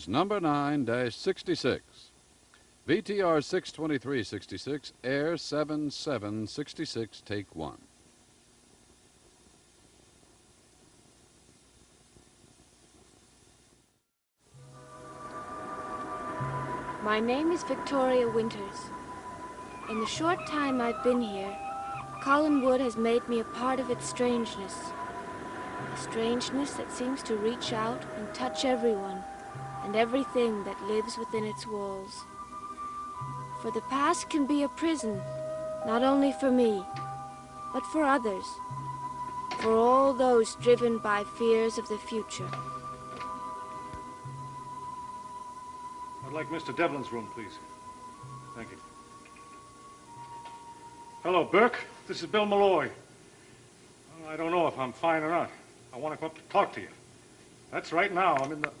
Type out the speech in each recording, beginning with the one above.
number 9-66. VTR 62366, Air 7766, take 1. My name is Victoria Winters. In the short time I've been here, Collinwood has made me a part of its strangeness. A strangeness that seems to reach out and touch everyone and everything that lives within its walls. For the past can be a prison, not only for me, but for others, for all those driven by fears of the future. I'd like Mr. Devlin's room, please. Thank you. Hello, Burke. This is Bill Malloy. I don't know if I'm fine or not. I want to come up to talk to you. That's right now. I'm in the...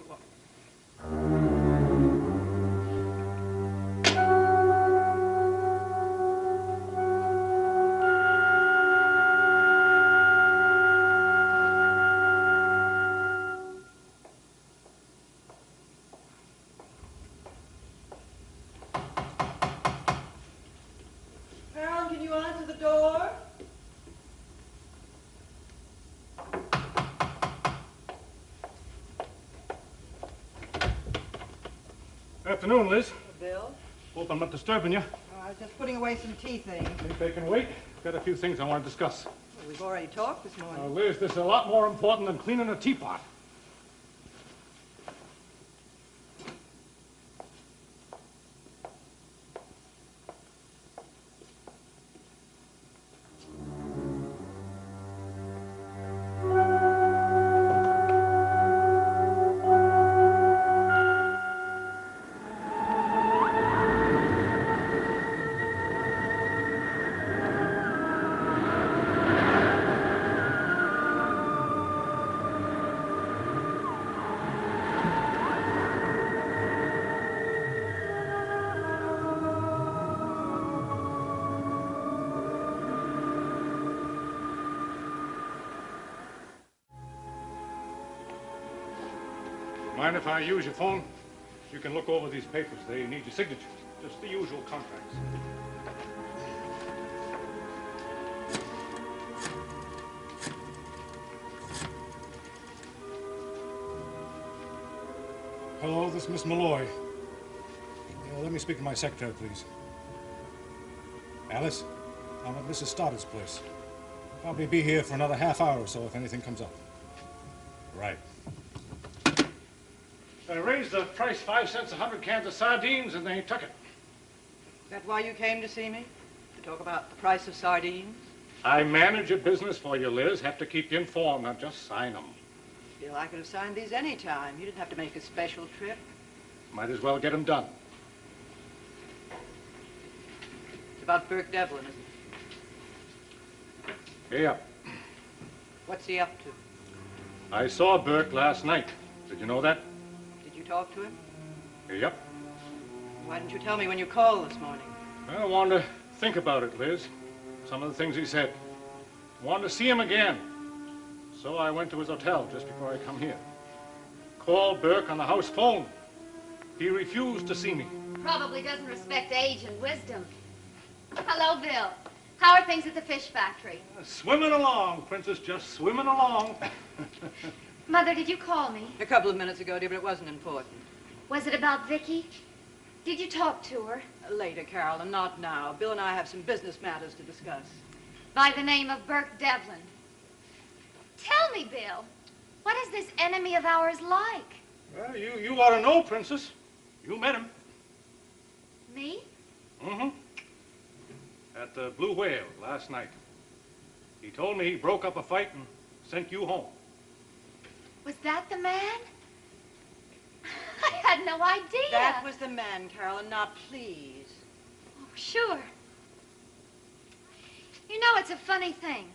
Harold, can you answer the door? Afternoon, Liz. Bill? Hope I'm not disturbing you. I was just putting away some tea things. Think they can wait? Got a few things I want to discuss. Well, we've already talked this morning. Liz, this is a lot more important than cleaning a teapot. Mind if I use your phone? You can look over these papers. They need your signature. Just the usual contracts. Hello, this is Miss Malloy. Let me speak to my secretary, please. Alice, I'm at Mrs. Stoddard's place. Probably be here for another half hour or so if anything comes up. Right. I raised the price 5 cents a 100 cans of sardines, and they took it. Is that why you came to see me? To talk about the price of sardines? I manage a business for you, Liz. Have to keep you informed, not just sign them. Bill, I could have signed these any time. You didn't have to make a special trip. Might as well get them done. It's about Burke Devlin, isn't it? Yeah. What's he up to? I saw Burke last night. Did you know that? Did you talk to him? Yep. Why didn't you tell me when you called this morning? I wanted to think about it, Liz. Some of the things he said. Wanted to see him again. So I went to his hotel just before I come here. Called Burke on the house phone. He refused to see me. Probably doesn't respect age and wisdom. Hello, Bill. How are things at the fish factory? Swimming along, Princess, just swimming along. Mother, did you call me? A couple of minutes ago, dear, but it wasn't important. Was it about Vicky? Did you talk to her? Later, Carol, and not now. Bill and I have some business matters to discuss. By the name of Burke Devlin. Tell me, Bill, what is this enemy of ours like? Well, you ought to know, Princess. You met him. Me? Mm-hmm. At the Blue Whale last night. He told me he broke up a fight and sent you home. Was that the man? I had no idea. That was the man, Carol, and not please. Oh, sure. You know, it's a funny thing.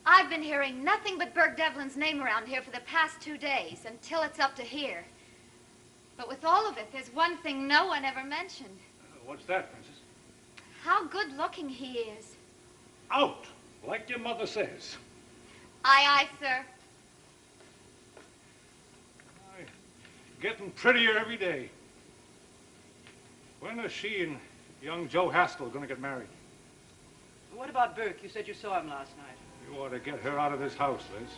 I've been hearing nothing but Burke Devlin's name around here for the past 2 days, until it's up to here. But with all of it, there's one thing no one ever mentioned. What's that, Princess? How good-looking he is. Out, like your mother says. Aye, aye, sir. getting prettier every day. When is she and young Joe Haskell going to get married? What about Burke? You said you saw him last night. You ought to get her out of this house, Liz.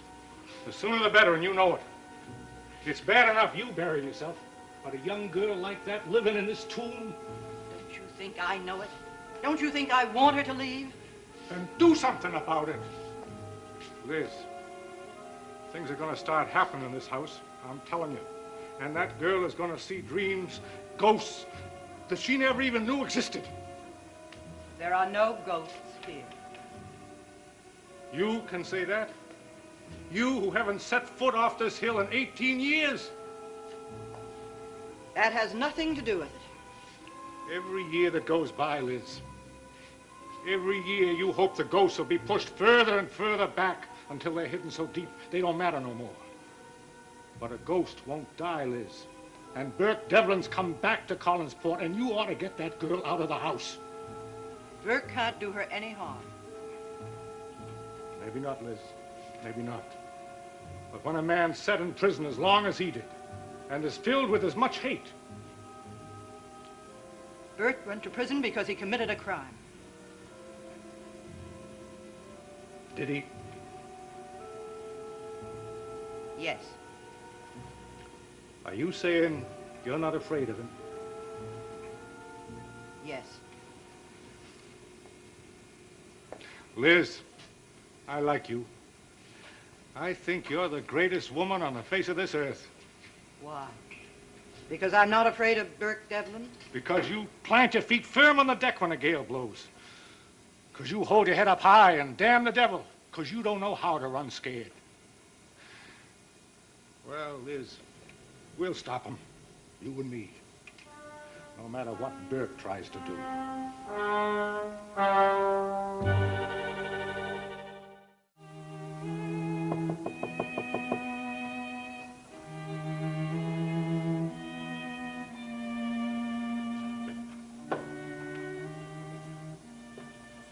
The sooner the better, and you know it. It's bad enough you bury yourself, but a young girl like that living in this tomb. Don't you think I know it? Don't you think I want her to leave? Then do something about it. Liz, things are going to start happening in this house, I'm telling you. And that girl is going to see dreams, ghosts, that she never even knew existed. There are no ghosts here. You can say that? You who haven't set foot off this hill in 18 years? That has nothing to do with it. Every year that goes by, Liz, every year you hope the ghosts will be pushed further and further back until they're hidden so deep they don't matter no more. But a ghost won't die, Liz. And Burke Devlin's come back to Collinsport, and you ought to get that girl out of the house. Burke can't do her any harm. Maybe not, Liz. Maybe not. But when a man's set in prison as long as he did, and is filled with as much hate... Burke went to prison because he committed a crime. Did he? Yes. Are you saying you're not afraid of him? Yes. Liz, I like you. I think you're the greatest woman on the face of this earth. Why? Because I'm not afraid of Burke Devlin? Because you plant your feet firm on the deck when a gale blows. Because you hold your head up high and damn the devil. Because you don't know how to run scared. Well, Liz, we'll stop him. You and me. No matter what Burke tries to do.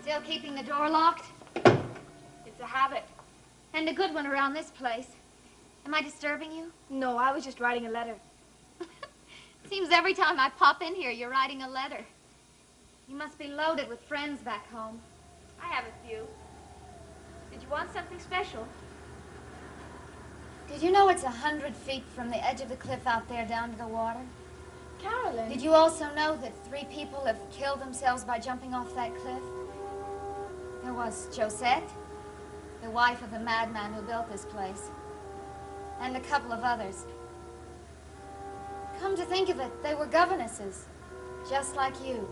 Still keeping the door locked? It's a habit. And a good one around this place. Am I disturbing you? No, I was just writing a letter. Seems every time I pop in here, you're writing a letter. You must be loaded with friends back home. I have a few. Did you want something special? Did you know it's 100 feet from the edge of the cliff out there down to the water? Carolyn. Did you also know that 3 people have killed themselves by jumping off that cliff? There was Josette, the wife of the madman who built this place, and a couple of others. Come to think of it, they were governesses, just like you.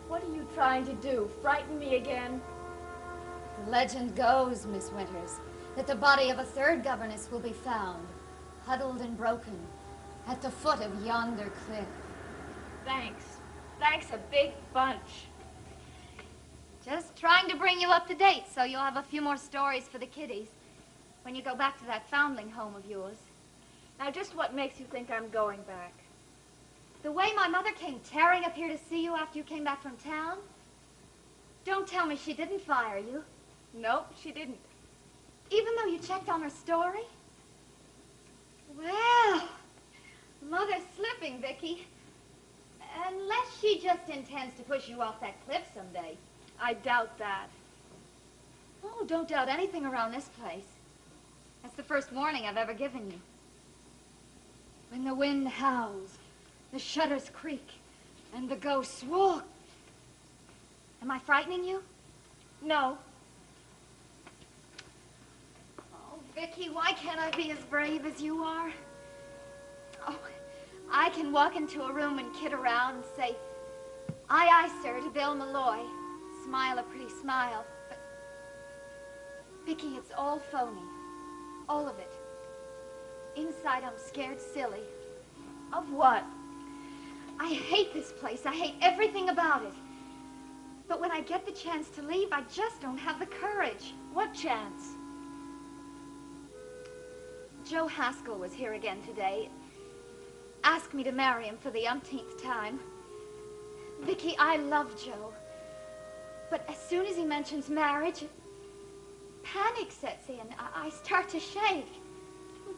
What are you trying to do? Frighten me again? The legend goes, Miss Winters, that the body of a 3rd governess will be found, huddled and broken, at the foot of yonder cliff. Thanks. Thanks a big bunch. Just trying to bring you up to date so you'll have a few more stories for the kiddies when you go back to that foundling home of yours. Now, just what makes you think I'm going back? The way my mother came tearing up here to see you after you came back from town? Don't tell me she didn't fire you. Nope, she didn't. Even though you checked on her story? Well, Mother's slipping, Vicky. Unless she just intends to push you off that cliff someday. I doubt that. Oh, don't doubt anything around this place. That's the first warning I've ever given you. When the wind howls, the shutters creak, and the ghosts walk. Am I frightening you? No. Oh, Vicky, why can't I be as brave as you are? Oh, I can walk into a room and kid around and say, aye, aye, sir, to Bill Malloy. Smile a pretty smile, but Vicky, it's all phony. All of it. Inside, I'm scared silly. Of what? I hate this place. I hate everything about it. But when I get the chance to leave, I just don't have the courage. What chance? Joe Haskell was here again today. Asked me to marry him for the umpteenth time. Vicky, I love Joe. But as soon as he mentions marriage, panic sets in. I start to shake.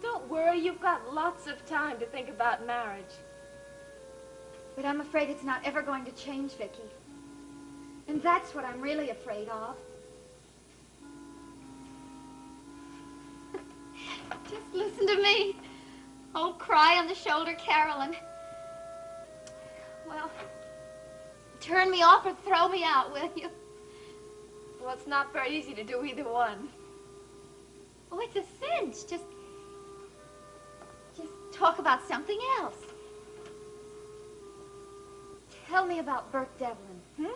Don't worry, you've got lots of time to think about marriage. But I'm afraid it's not ever going to change, Vicky. And that's what I'm really afraid of. Just listen to me. Oh, cry on the shoulder, Carolyn. Well, turn me off or throw me out, will you? Well, it's not very easy to do either one. Oh, it's a cinch. Just talk about something else. Tell me about Burke Devlin.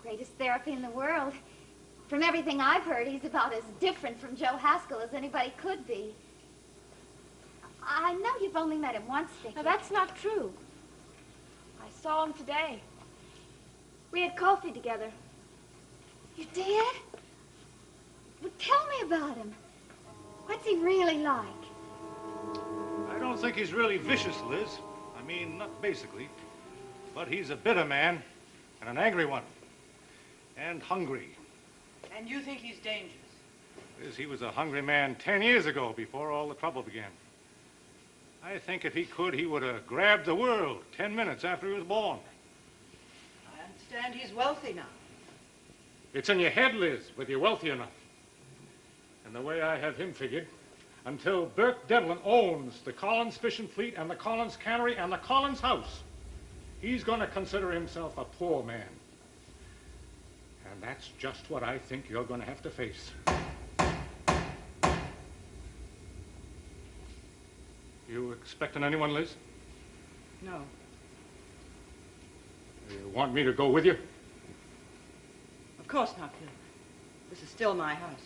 Greatest therapy in the world. From everything I've heard, he's about as different from Joe Haskell as anybody could be. I know you've only met him once, Vicky. Now, that's not true. I saw him today. We had coffee together. You did? Well, tell me about him. What's he really like? I don't think he's really vicious, Liz. I mean, not basically. But he's a bitter man, and an angry one. And hungry. And you think he's dangerous? Liz, he was a hungry man 10 years ago, before all the trouble began. I think if he could, he would have grabbed the world 10 minutes after he was born. I understand he's wealthy now. It's in your head, Liz, whether you're wealthy enough. And the way I have him figured, until Burke Devlin owns the Collins Fishing Fleet and the Collins Cannery and the Collins House, he's going to consider himself a poor man. And that's just what I think you're going to have to face. You expecting anyone, Liz? No. You want me to go with you? Of course not, Bill. This is still my house.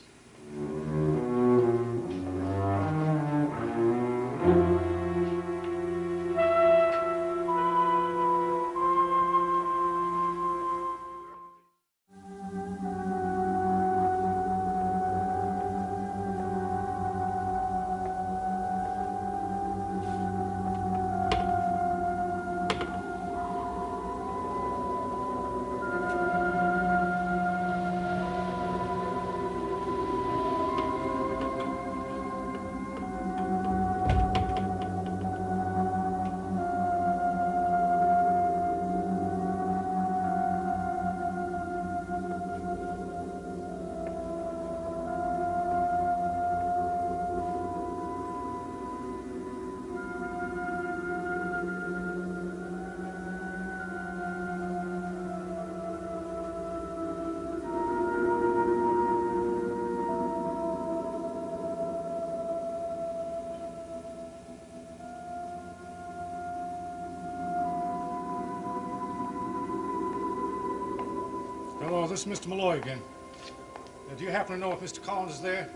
Hello, this is Mr. Malloy again. Do you happen to know if Mr. Collins is there?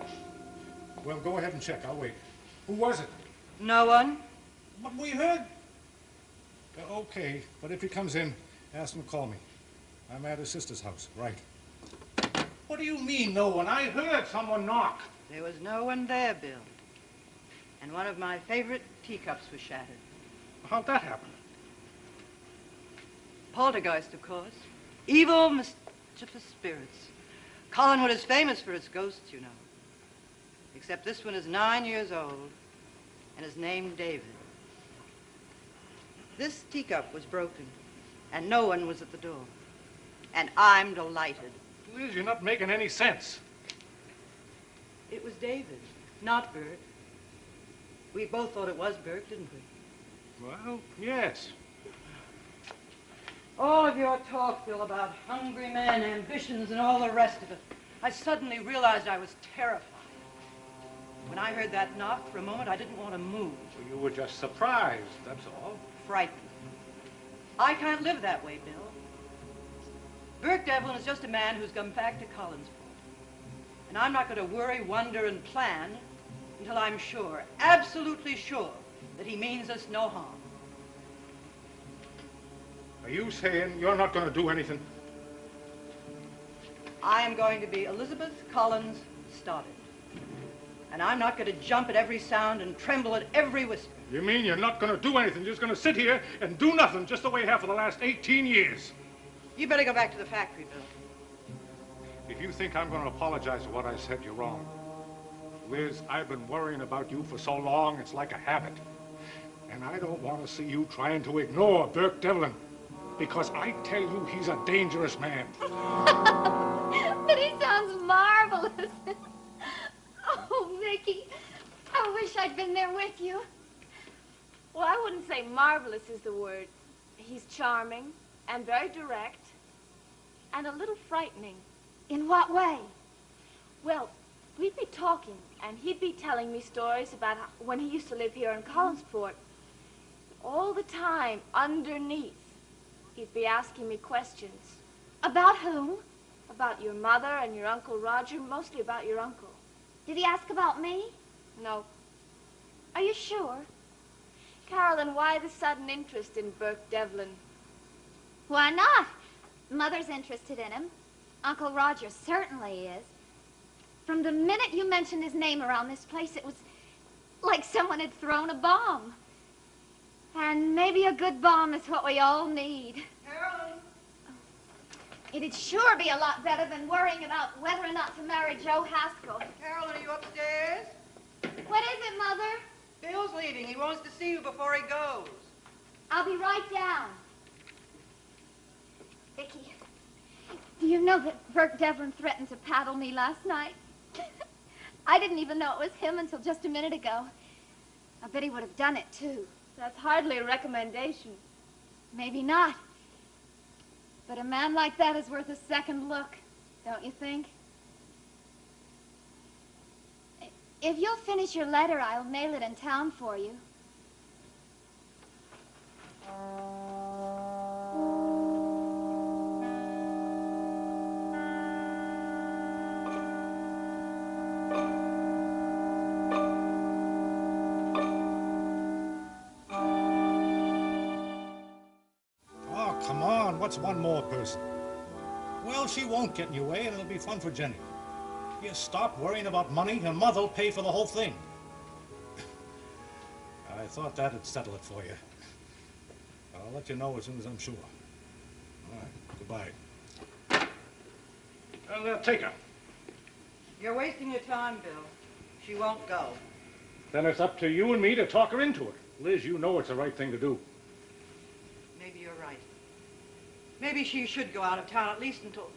Well, go ahead and check. I'll wait. Who was it? No one? What we heard? Okay, but if he comes in, ask him to call me. I'm at his sister's house, right. What do you mean, no one? I heard someone knock. There was no one there, Bill. And one of my favorite teacups was shattered. How'd that happen? Poltergeist, of course. Evil, mischievous spirits. Collinwood is famous for its ghosts, you know. Except this one is 9 years old and is named David. This teacup was broken, and no one was at the door. And I'm delighted. Liz, you're not making any sense. It was David, not Burke. We both thought it was Burke, didn't we? Well, yes. All of your talk, Bill, about hungry men, ambitions, and all the rest of it. I suddenly realized I was terrified. When I heard that knock, for a moment, I didn't want to move. Well, you were just surprised, that's all. Frightened. I can't live that way, Bill. Burke Devlin is just a man who's come back to Collinsport. And I'm not going to worry, wonder, and plan until I'm sure, absolutely sure, that he means us no harm. Are you saying you're not going to do anything? I am going to be Elizabeth Collins Stoddard. And I'm not going to jump at every sound and tremble at every whisper. You mean you're not going to do anything? You're just going to sit here and do nothing just the way you have for the last 18 years? You better go back to the factory, Bill. If you think I'm going to apologize for what I said, you're wrong. Liz, I've been worrying about you for so long, it's like a habit. And I don't want to see you trying to ignore Burke Devlin. Because I tell you, he's a dangerous man. But he sounds marvelous. Oh, Vicky, I wish I'd been there with you. Well, I wouldn't say marvelous is the word. He's charming and very direct and a little frightening. In what way? Well, we'd be talking, and he'd be telling me stories about when he used to live here in Collinsport. All the time, underneath, he'd be asking me questions. About whom? About your mother and your Uncle Roger, mostly about your uncle. Did he ask about me? No. Are you sure? Carolyn, why the sudden interest in Burke Devlin? Why not? Mother's interested in him. Uncle Roger certainly is. From the minute you mentioned his name around this place, it was like someone had thrown a bomb. And maybe a good bomb is what we all need. Carolyn. It'd sure be a lot better than worrying about whether or not to marry Joe Haskell. Carolyn, are you upstairs? What is it, Mother? Bill's leaving. He wants to see you before he goes. I'll be right down. Vicky, do you know that Burke Devlin threatened to paddle me last night? I didn't even know it was him until just a minute ago. I bet he would have done it, too. That's hardly a recommendation. Maybe not. But a man like that is worth a second look, don't you think? If you'll finish your letter, I'll mail it in town for you. Come on, what's one more person? Well, she won't get in your way, and it'll be fun for Jenny. You stop worrying about money, and Mother'll pay for the whole thing. I thought that'd settle it for you. I'll let you know as soon as I'm sure. All right, goodbye. Well, take her. You're wasting your time, Bill. She won't go. Then it's up to you and me to talk her into it. Liz, you know it's the right thing to do. Maybe you're right. Maybe she should go out of town, at least until...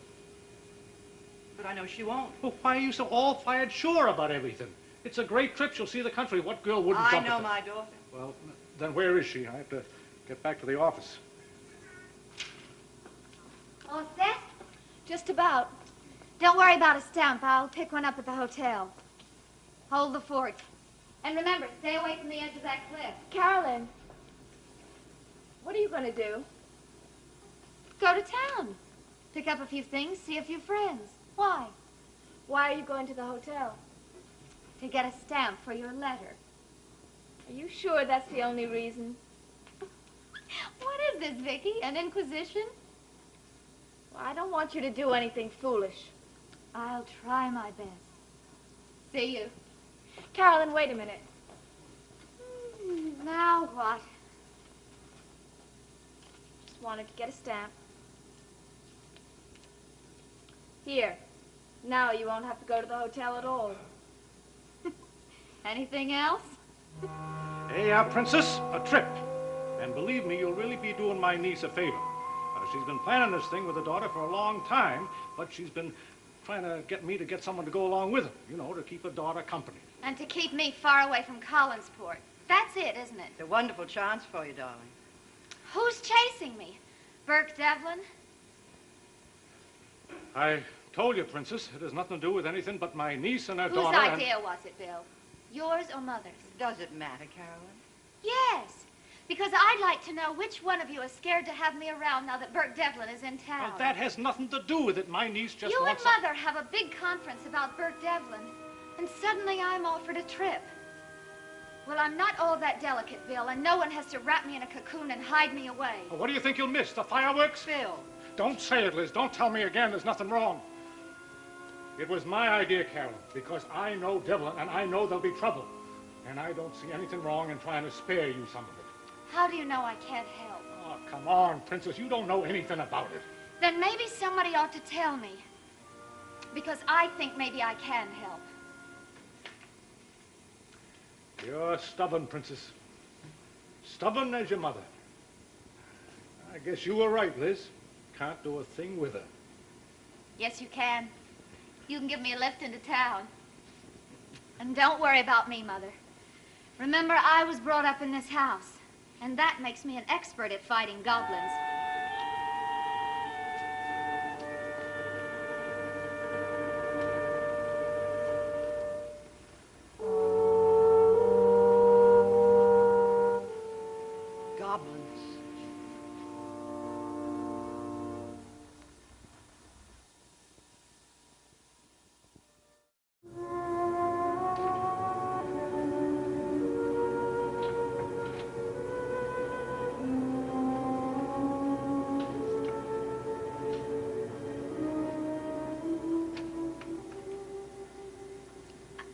But I know she won't. Well, why are you so all-fired sure about everything? It's a great trip. She'll see the country. What girl wouldn't I jump know at my daughter. Well, then where is she? I have to get back to the office. All set? Just about. Don't worry about a stamp. I'll pick one up at the hotel. Hold the fort. And remember, stay away from the edge of that cliff. Carolyn, what are you going to do? Go to town. Pick up a few things, see a few friends. Why? Why are you going to the hotel? To get a stamp for your letter. Are you sure that's the only reason? What is this, Vicky? An inquisition? Well, I don't want you to do anything foolish. I'll try my best. See you. Carolyn, wait a minute. Now what? Just wanted to get a stamp. Here. Now you won't have to go to the hotel at all. Anything else? Hey, Princess, a trip. And believe me, you'll really be doing my niece a favor. She's been planning this thing with her daughter for a long time, but she's been trying to get me to get someone to go along with her, you know, to keep her daughter company. And to keep me far away from Collinsport. That's it, isn't it? It's a wonderful chance for you, darling. Who's chasing me? Burke Devlin? I told you, Princess, it has nothing to do with anything but my niece and her Whose daughter. idea was it, Bill? Yours or Mother's? Does it matter, Carolyn? Yes, because I'd like to know which one of you is scared to have me around now that Burke Devlin is in town. Well, that has nothing to do with it. My niece just You and wants... Mother have a big conference about Burke Devlin, and suddenly I'm offered a trip. Well, I'm not all that delicate, Bill, and no one has to wrap me in a cocoon and hide me away. Well, what do you think you'll miss? The fireworks? Bill. Don't say it, Liz. Don't tell me again there's nothing wrong. It was my idea, Carolyn, because I know Devlin, and I know there'll be trouble. And I don't see anything wrong in trying to spare you some of it. How do you know I can't help? Oh, come on, Princess. You don't know anything about it. Then maybe somebody ought to tell me. Because I think maybe I can help. You're stubborn, Princess. Stubborn as your mother. I guess you were right, Liz. Can't do a thing with her. Yes, you can. You can give me a lift into town. And don't worry about me, Mother. Remember, I was brought up in this house, and that makes me an expert at fighting goblins. Goblins.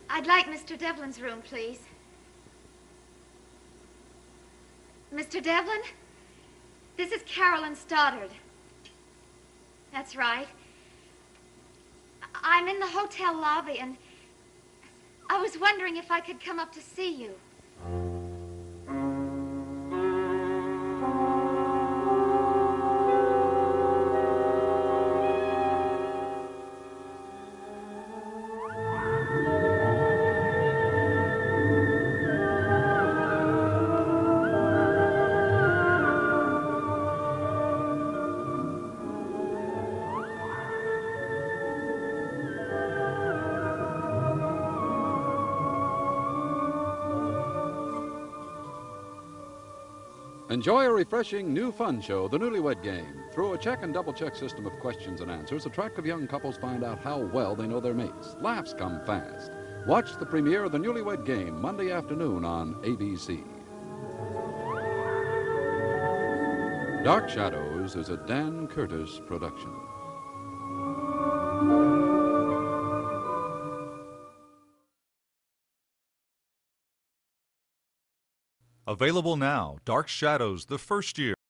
I'd like Mr. Devlin's room, please. Mr. Devlin? This is Carolyn Stoddard. That's right. I'm in the hotel lobby, and I was wondering if I could come up to see you. Enjoy a refreshing new fun show, The Newlywed Game. Through a check and double-check system of questions and answers, attractive young couples find out how well they know their mates. Laughs come fast. Watch the premiere of The Newlywed Game Monday afternoon on ABC. Dark Shadows is a Dan Curtis production. Available now, Dark Shadows, the first year.